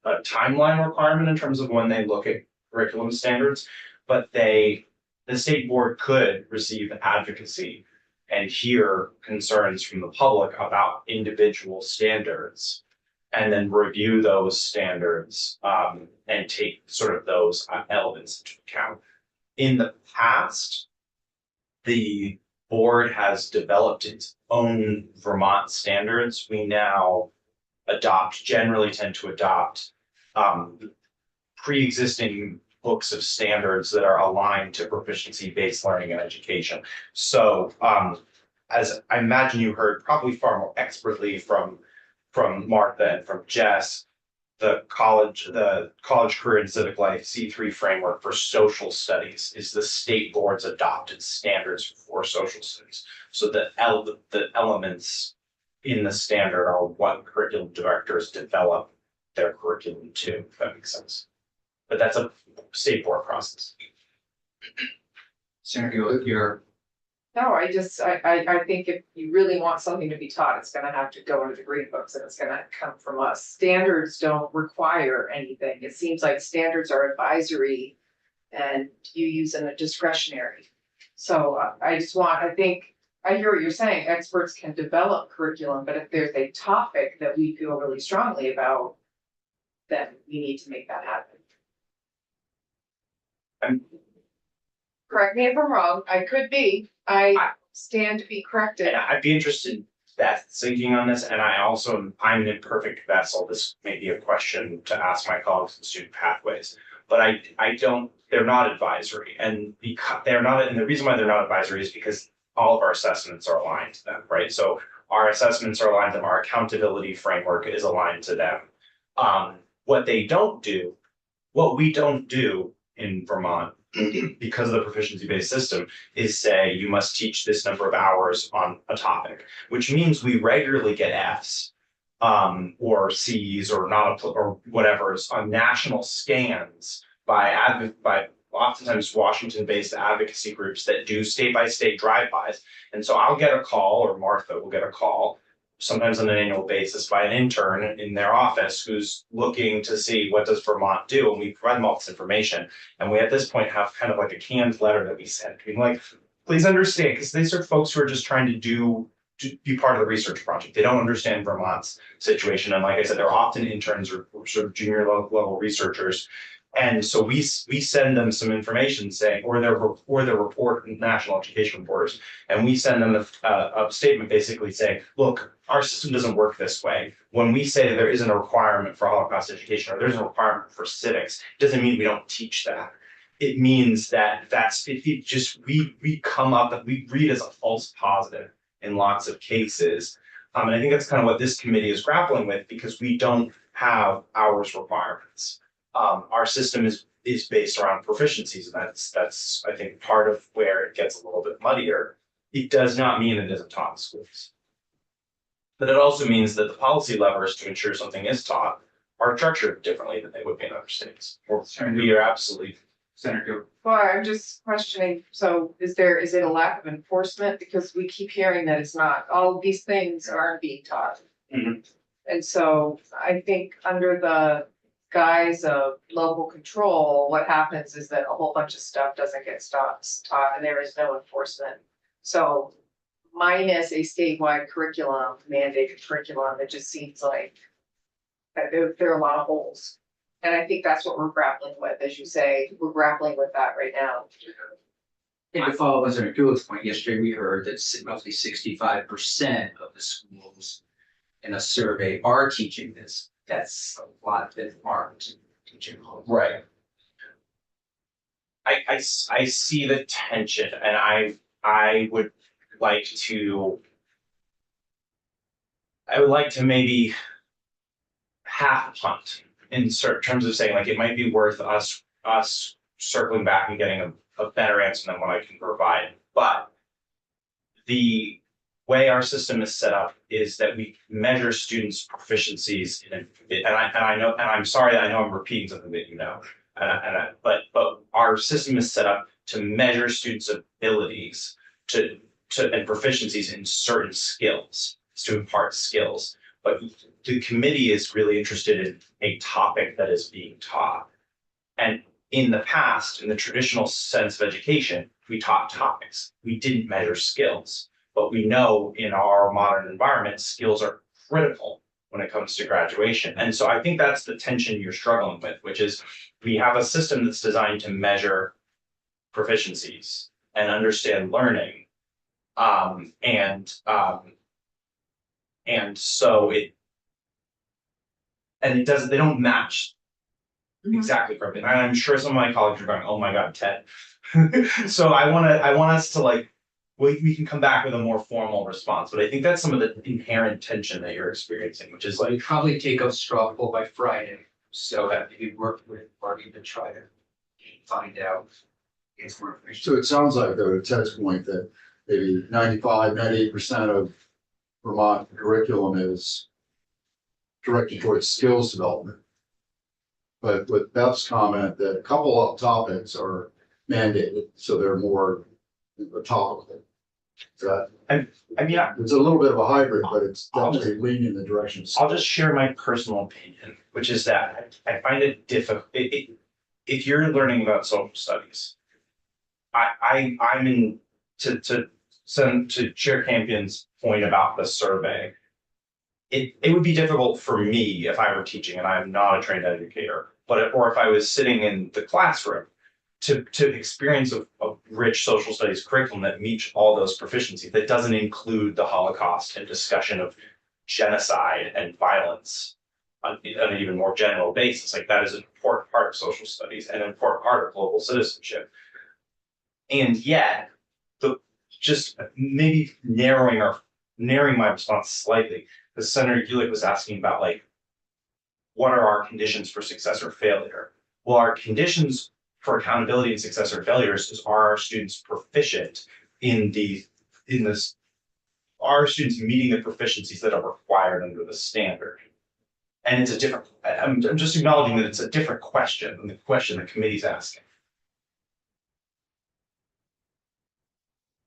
timeline requirement in terms of when they look at curriculum standards, but the state board could receive advocacy and hear concerns from the public about individual standards and then review those standards and take sort of those elements into account. In the past, the board has developed its own Vermont standards. We now generally tend to adopt pre-existing books of standards that are aligned to proficiency-based learning and education. So as I imagine you heard probably far more expertly from Martha and from Jess, the college career and civic life C3 framework for social studies is the state board's adopted standards for social studies. So the elements in the standard are what curriculum directors develop their curriculum to, if that makes sense. But that's a state board process. Senator, No, I think if you really want something to be taught, it's gonna have to go into the green books and it's gonna come from us. Standards don't require anything. It seems like standards are advisory and you use them as discretionary. So I think, I hear what you're saying, experts can develop curriculum, but if there's a topic that we feel really strongly about, then we need to make that happen. correct me if I'm wrong, I could be, I stand to be corrected. And I'd be interested in Beth's thinking on this, and I'm an imperfect vessel. This may be a question to ask my colleagues in student pathways. But I don't, they're not advisory, and because they're not, and the reason why they're not advisory is because all of our assessments are aligned to them, right? So our assessments are aligned to them, our accountability framework is aligned to them. What they don't do, what we don't do in Vermont, because of the proficiency-based system, is say you must teach this number of hours on a topic, which means we regularly get Fs or Cs or not or whatever on national scans by oftentimes Washington-based advocacy groups that do state-by-state drive-bys. And so I'll get a call, or Martha will get a call, sometimes on an annual basis, by an intern in their office who's looking to see what does Vermont do, and we provide them all this information. And we at this point have kind of like a canned letter that we send, being like, please understand, because these are folks who are just trying to be part of the research project. They don't understand Vermont's situation. And like I said, they're often interns or sort of junior level researchers. And so we send them some information saying, or their report, national education reporters, and we send them a statement basically saying, look, our system doesn't work this way. When we say that there isn't a requirement for Holocaust education, or there's a requirement for civics, it doesn't mean we don't teach that. It means that we come up, that we read as a false positive in lots of cases. And I think that's kind of what this committee is grappling with, because we don't have hours requirements. Our system is based around proficiencies, and that's I think part of where it gets a little bit muddier. It does not mean it isn't taught in schools, but it also means that the policy levers to ensure something is taught are structured differently than they would be in other states. And we are absolutely. Senator. Well, I'm just questioning, so is it a lack of enforcement? Because we keep hearing that it's not, all of these things aren't being taught. Mhm. And so I think under the guise of local control, what happens is that a whole bunch of stuff doesn't get taught and there is no enforcement. So minus a statewide curriculum, mandated curriculum, it just seems like that there are a lot of holes. And I think that's what we're grappling with, as you say, we're grappling with that right now. And to follow up on Senator Kulik's point, yesterday we heard that roughly 65% of the schools in a survey are teaching this. That's a lot that aren't teaching. Right. I see the tension, and I would like to maybe half punt in certain terms of saying, like, it might be worth us circling back and getting a better answer than what I can provide. But the way our system is set up is that we measure students' proficiencies and I'm sorry that I know I'm repeating something that you know, but our system is set up to measure students' abilities and proficiencies in certain skills, to impart skills. But the committee is really interested in a topic that is being taught. And in the past, in the traditional sense of education, we taught topics. We didn't measure skills. But we know in our modern environment, skills are critical when it comes to graduation. And so I think that's the tension you're struggling with, which is we have a system that's designed to measure proficiencies and understand learning. They don't match exactly for everything. And I'm sure some of my colleagues are going, oh my God, Ted. So I want us to, like, we can come back with a more formal response, but I think that's some of the inherent tension that you're experiencing, which is We like, probably take a straw poll by Friday, so that you work with Marty to try to find out if more information. So it sounds like, though, to Ted's point, that maybe 98% of Vermont curriculum is directed towards skills development. But with Beth's comment that a couple of topics are mandated, so they're more topical. So it's a little bit of a hybrid, but it's definitely leaning in the direction. I'll just share my personal opinion, which is that I find it difficult. If you're learning about social studies, I'm in to Chair Campion's point about the survey. It would be difficult for me if I were teaching and I'm not a trained educator, or if I was sitting in the classroom to experience a rich social studies curriculum that meets all those proficiencies, that doesn't include the Holocaust and discussion of genocide and violence on an even more general basis. Like, that is an important part of social studies and an important part of global citizenship. And yet, just maybe narrowing my response slightly, because Senator Gulick was asking about, like, what are our conditions for success or failure? Well, our conditions for accountability and success or failures is, are our students proficient are our students meeting the proficiencies that are required under the standard? And it's a different, I'm just acknowledging that it's a different question than the question the committee's asking.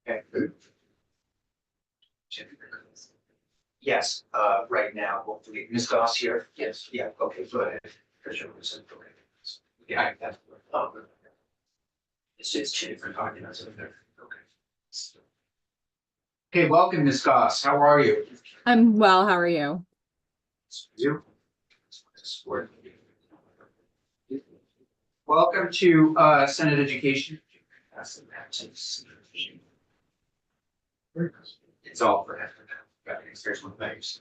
Okay. Yes, right now, hopefully, Ms. Goss here? Yes. Yeah, okay, go ahead. Yeah, I got that. It's just two different documents over there. Okay. Okay, welcome, Ms. Goss. How are you? I'm well. How are you? You. Welcome to Senate Education. It's all for that. Got an experience with banks.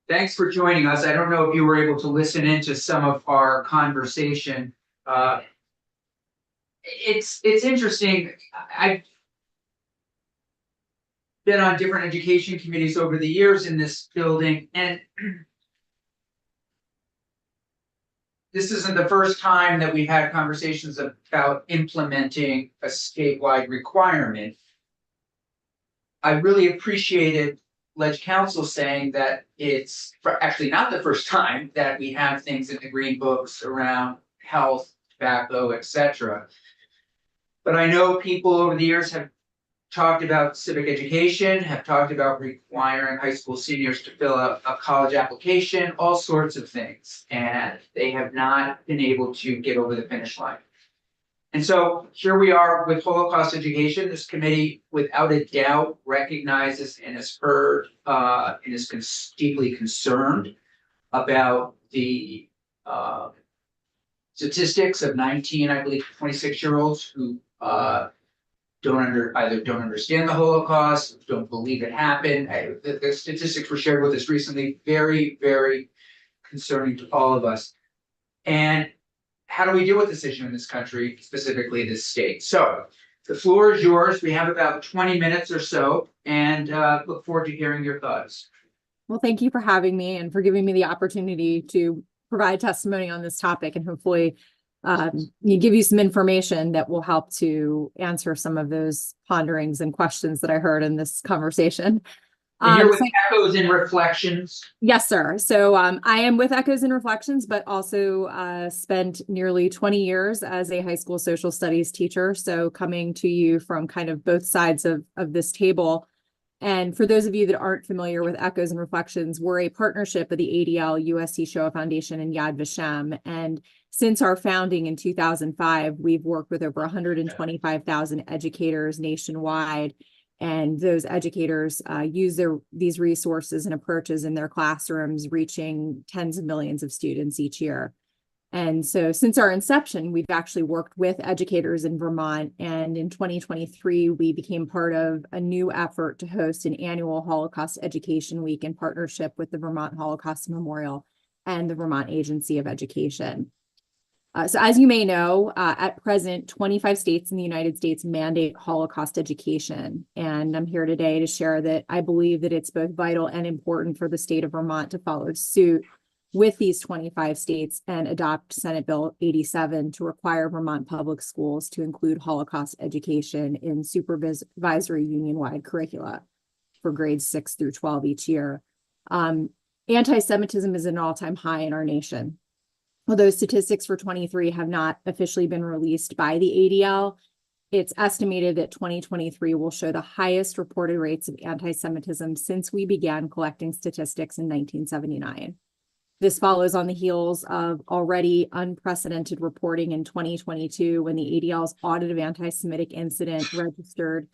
Thanks for joining us. I don't know if you were able to listen into some of our conversation. It's interesting. I've been on different education committees over the years in this building, and this isn't the first time that we've had conversations about implementing a statewide requirement. I really appreciated Ledge Council saying that it's actually not the first time that we have things in the green books around health, tobacco, etc. But I know people over the years have talked about civic education, have talked about requiring high school seniors to fill out a college application, all sorts of things, and they have not been able to get over the finish line. And so here we are with Holocaust education. This committee, without a doubt, recognizes and has heard and is deeply concerned about the statistics of 19, I believe, 26-year-olds who either don't understand the Holocaust, don't believe it happened. The statistics were shared with us recently, very, very concerning to all of us. And how do we deal with this issue in this country, specifically this state? So the floor is yours. We have about 20 minutes or so, and look forward to hearing your thoughts. Well, thank you for having me and for giving me the opportunity to provide testimony on this topic, and hopefully give you some information that will help to answer some of those ponderings and questions that I heard in this conversation. And you're with Echoes and Reflections. Yes, sir. So I am with Echoes and Reflections, but also spent nearly 20 years as a high school social studies teacher. So coming to you from kind of both sides of this table. And for those of you that aren't familiar with Echoes and Reflections, we're a partnership of the ADL, USC Shoah Foundation, and Yad Vashem. And since our founding in 2005, we've worked with over 125,000 educators nationwide. And those educators use these resources and approaches in their classrooms, reaching tens of millions of students each year. And so since our inception, we've actually worked with educators in Vermont. And in 2023, we became part of a new effort to host an annual Holocaust Education Week in partnership with the Vermont Holocaust Memorial and the Vermont Agency of Education. So as you may know, at present, 25 states in the United States mandate Holocaust education. And I'm here today to share that I believe that it's both vital and important for the state of Vermont to follow suit with these 25 states and adopt Senate Bill 87 to require Vermont public schools to include Holocaust education in supervisory union-wide curricula for grades 6 through 12 each year. Anti-Semitism is an all-time high in our nation. Although statistics for 23 have not officially been released by the ADL, it's estimated that 2023 will show the highest reported rates of anti-Semitism since we began collecting statistics in 1979. This follows on the heels of already unprecedented reporting in 2022 when the ADL's audit of anti-Semitic incident registered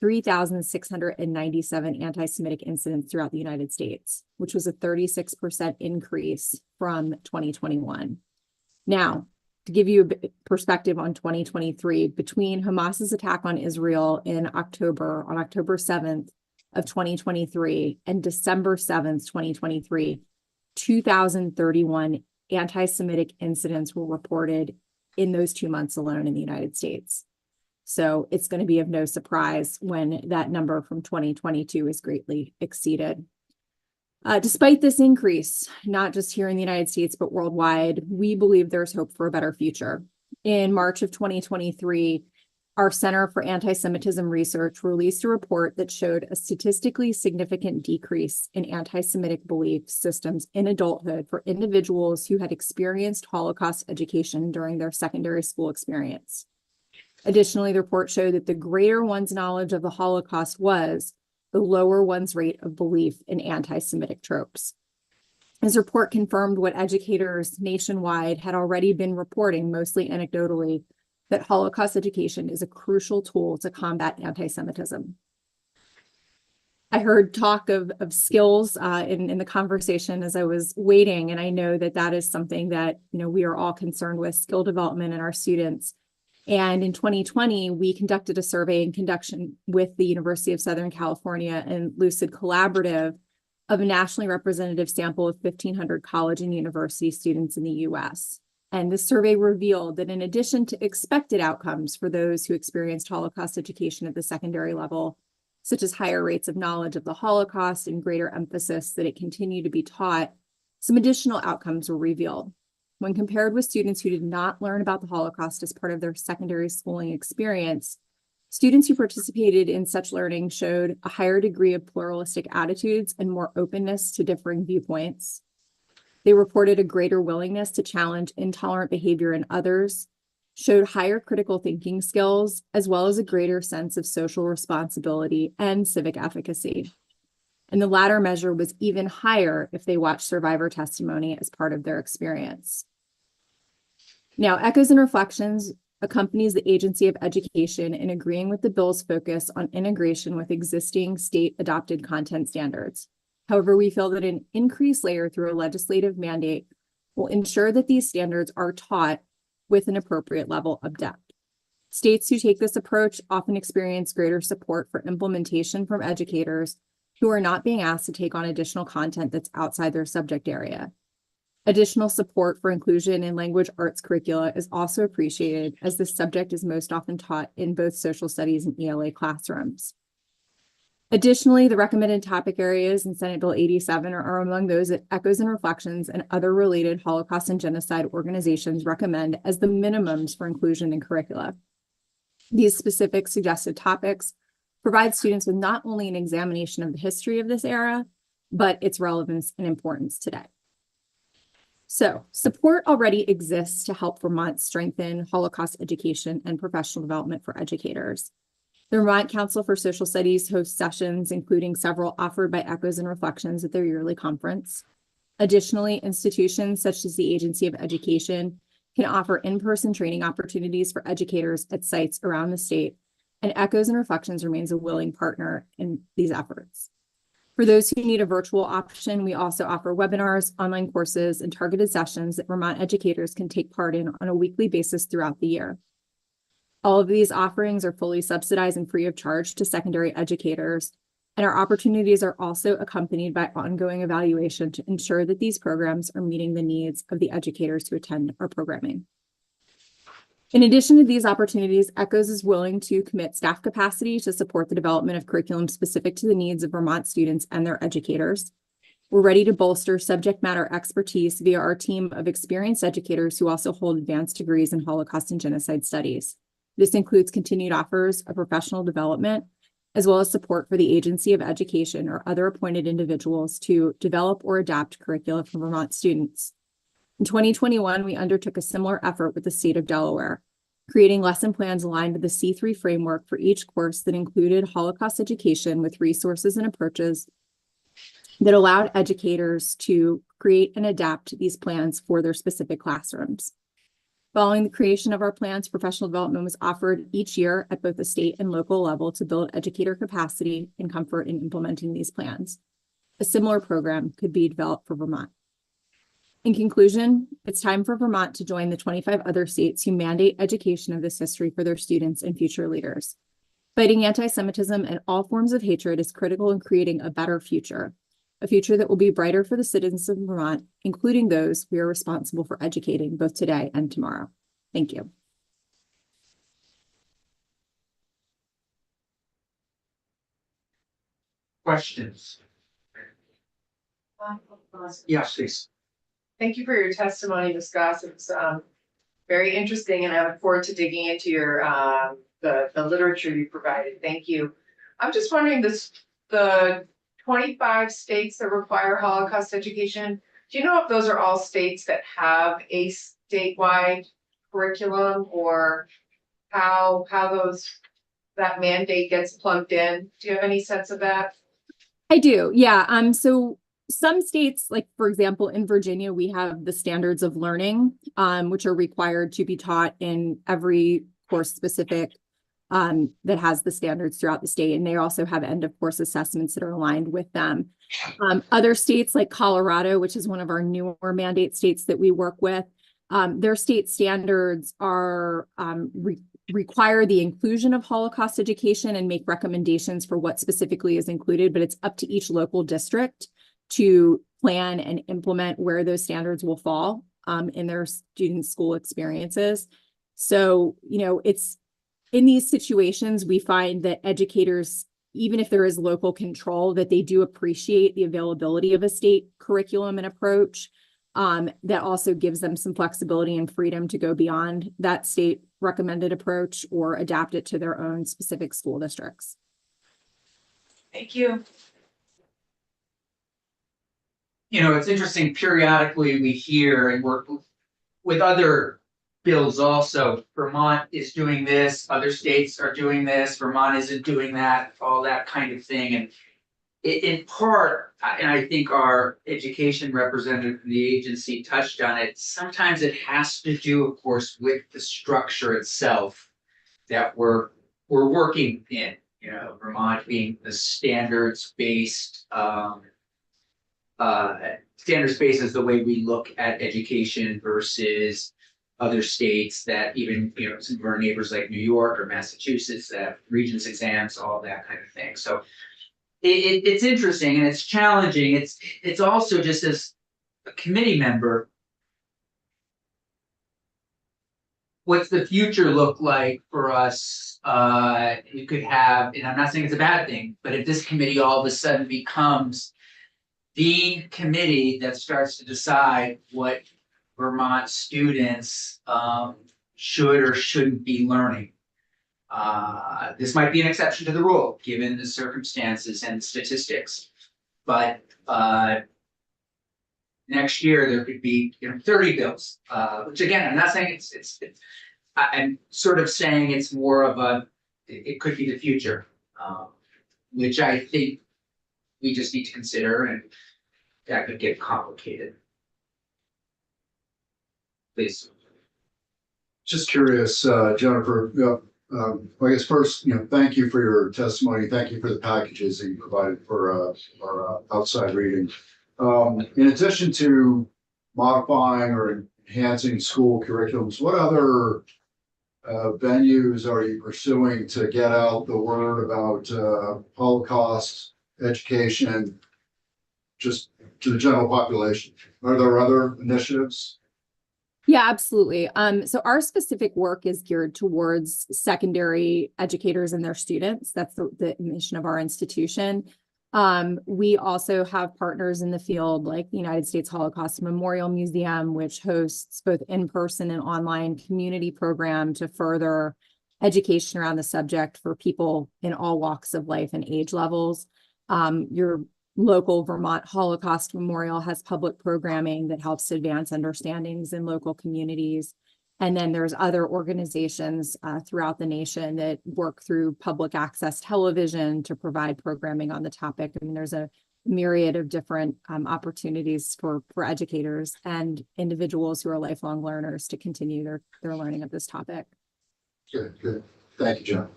3,697 anti-Semitic incidents throughout the United States, which was a 36% increase from 2021. Now, to give you a bit perspective on 2023, between Hamas's attack on Israel on October 7th of 2023 and December 7th, 2023, 2,031 anti-Semitic incidents were reported in those 2 months alone in the United States. So it's going to be of no surprise when that number from 2022 is greatly exceeded. Despite this increase, not just here in the United States, but worldwide, we believe there's hope for a better future. In March of 2023, our Center for Anti-Semitism Research released a report that showed a statistically significant decrease in anti-Semitic belief systems in adulthood for individuals who had experienced Holocaust education during their secondary school experience. Additionally, the report showed that the greater one's knowledge of the Holocaust was, the lower one's rate of belief in anti-Semitic tropes. This report confirmed what educators nationwide had already been reporting, mostly anecdotally, that Holocaust education is a crucial tool to combat anti-Semitism. I heard talk of skills in the conversation as I was waiting, and I know that that is something that we are all concerned with, skill development in our students. And in 2020, we conducted a survey in conjunction with the University of Southern California and Lucid Collaborative of a nationally representative sample of 1,500 college and university students in the U.S. And this survey revealed that in addition to expected outcomes for those who experienced Holocaust education at the secondary level, such as higher rates of knowledge of the Holocaust and greater emphasis that it continue to be taught, some additional outcomes were revealed. When compared with students who did not learn about the Holocaust as part of their secondary schooling experience, students who participated in such learning showed a higher degree of pluralistic attitudes and more openness to differing viewpoints. They reported a greater willingness to challenge intolerant behavior in others, showed higher critical thinking skills, as well as a greater sense of social responsibility and civic efficacy. And the latter measure was even higher if they watched survivor testimony as part of their experience. Now, Echoes and Reflections accompanies the Agency of Education in agreeing with the bill's focus on integration with existing state-adopted content standards. However, we feel that an increased layer through a legislative mandate will ensure that these standards are taught with an appropriate level of depth. States who take this approach often experience greater support for implementation from educators who are not being asked to take on additional content that's outside their subject area. Additional support for inclusion in language arts curricula is also appreciated, as this subject is most often taught in both social studies and ELA classrooms. Additionally, the recommended topic areas in Senate Bill 87 are among those that Echoes and Reflections and other related Holocaust and genocide organizations recommend as the minimums for inclusion in curricula. These specific suggested topics provide students with not only an examination of the history of this era, but its relevance and importance today. So, support already exists to help Vermont strengthen Holocaust education and professional development for educators. The Vermont Council for Social Studies hosts sessions, including several offered by Echoes and Reflections at their yearly conference. Additionally, institutions such as the Agency of Education can offer in-person training opportunities for educators at sites around the state, and Echoes and Reflections remains a willing partner in these efforts. For those who need a virtual option, we also offer webinars, online courses, and targeted sessions that Vermont educators can take part in on a weekly basis throughout the year. All of these offerings are fully subsidized and free of charge to secondary educators, and our opportunities are also accompanied by ongoing evaluation to ensure that these programs are meeting the needs of the educators who attend our programming. In addition to these opportunities, Echoes is willing to commit staff capacity to support the development of curriculum specific to the needs of Vermont students and their educators. We're ready to bolster subject matter expertise via our team of experienced educators who also hold advanced degrees in Holocaust and genocide studies. This includes continued offers of professional development, as well as support for the Agency of Education or other appointed individuals to develop or adapt curricula for Vermont students. In 2021, we undertook a similar effort with the state of Delaware, creating lesson plans aligned to the C3 framework for each course that included Holocaust education with resources and approaches that allowed educators to create and adapt these plans for their specific classrooms. Following the creation of our plans, professional development was offered each year at both the state and local level to build educator capacity and comfort in implementing these plans. A similar program could be developed for Vermont. In conclusion, it's time for Vermont to join the 25 other states who mandate education of this history for their students and future leaders. Fighting anti-Semitism and all forms of hatred is critical in creating a better future, a future that will be brighter for the citizens of Vermont, including those we are responsible for educating both today and tomorrow. Thank you. Questions? Yes, please. Thank you for your testimony, Ms. Goss. It's very interesting, and I look forward to digging into your the literature you provided. Thank you. I'm just wondering, the 25 states that require Holocaust education, do you know if those are all states that have a statewide curriculum, or how that mandate gets plugged in? Do you have any sense of that? I do, yeah. So some states, like for example, in Virginia, we have the standards of learning, which are required to be taught in every course specific that has the standards throughout the state. And they also have end of course assessments that are aligned with them. Other states like Colorado, which is one of our newer mandate states that we work with, their state standards are require the inclusion of Holocaust education and make recommendations for what specifically is included, but it's up to each local district to plan and implement where those standards will fall in their students' school experiences. So, you know, it's in these situations, we find that educators, even if there is local control, that they do appreciate the availability of a state curriculum and approach that also gives them some flexibility and freedom to go beyond that state recommended approach or adapt it to their own specific school districts. Thank you. You know, it's interesting, periodically we hear and work with other bills also. Vermont is doing this, other states are doing this, Vermont isn't doing that, all that kind of thing. And in part, and I think our education representative from the agency touched on it, sometimes it has to do, of course, with the structure itself that we're working in. You know, Vermont being the standards-based standards-based is the way we look at education versus other states that even, you know, some of our neighbors like New York or Massachusetts that have Regents exams, all that kind of thing. So it's interesting and it's challenging. It's also, just as a committee member, what's the future look like for us? You could have, and I'm not saying it's a bad thing, but if this committee all of a sudden becomes the committee that starts to decide what Vermont students should or shouldn't be learning. This might be an exception to the rule, given the circumstances and statistics. But next year there could be, you know, 30 bills, which again, I'm not saying it's I'm sort of saying it's more of it could be the future, which I think we just need to consider, and that could get complicated. Please. Just curious, Jennifer, I guess first, thank you for your testimony. Thank you for the packages that you provided for our outside reading. In addition to modifying or enhancing school curriculums, what other venues are you pursuing to get out the word about Holocaust education just to the general population? Are there other initiatives? Yeah, absolutely. So our specific work is geared towards secondary educators and their students. That's the mission of our institution. We also have partners in the field like the United States Holocaust Memorial Museum, which hosts both in-person and online community program to further education around the subject for people in all walks of life and age levels. Your local Vermont Holocaust Memorial has public programming that helps advance understandings in local communities. And then there's other organizations throughout the nation that work through public access television to provide programming on the topic. I mean, there's a myriad of different opportunities for educators and individuals who are lifelong learners to continue their learning of this topic. Good. Thank you, John.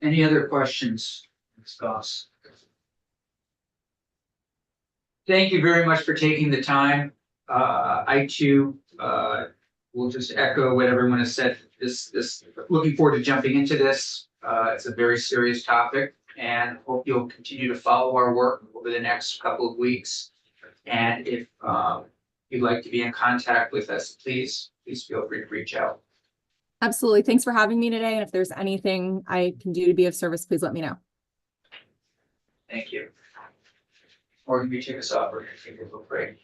Any other questions, Ms. Goss? Thank you very much for taking the time. I too, will just echo what everyone has said. Looking forward to jumping into this. It's a very serious topic, and hope you'll continue to follow our work over the next couple of weeks. And if you'd like to be in contact with us, please feel free to reach out. Absolutely. Thanks for having me today. And if there's anything I can do to be of service, please let me know. Thank you. Or you can take us off. We're going to take a little break.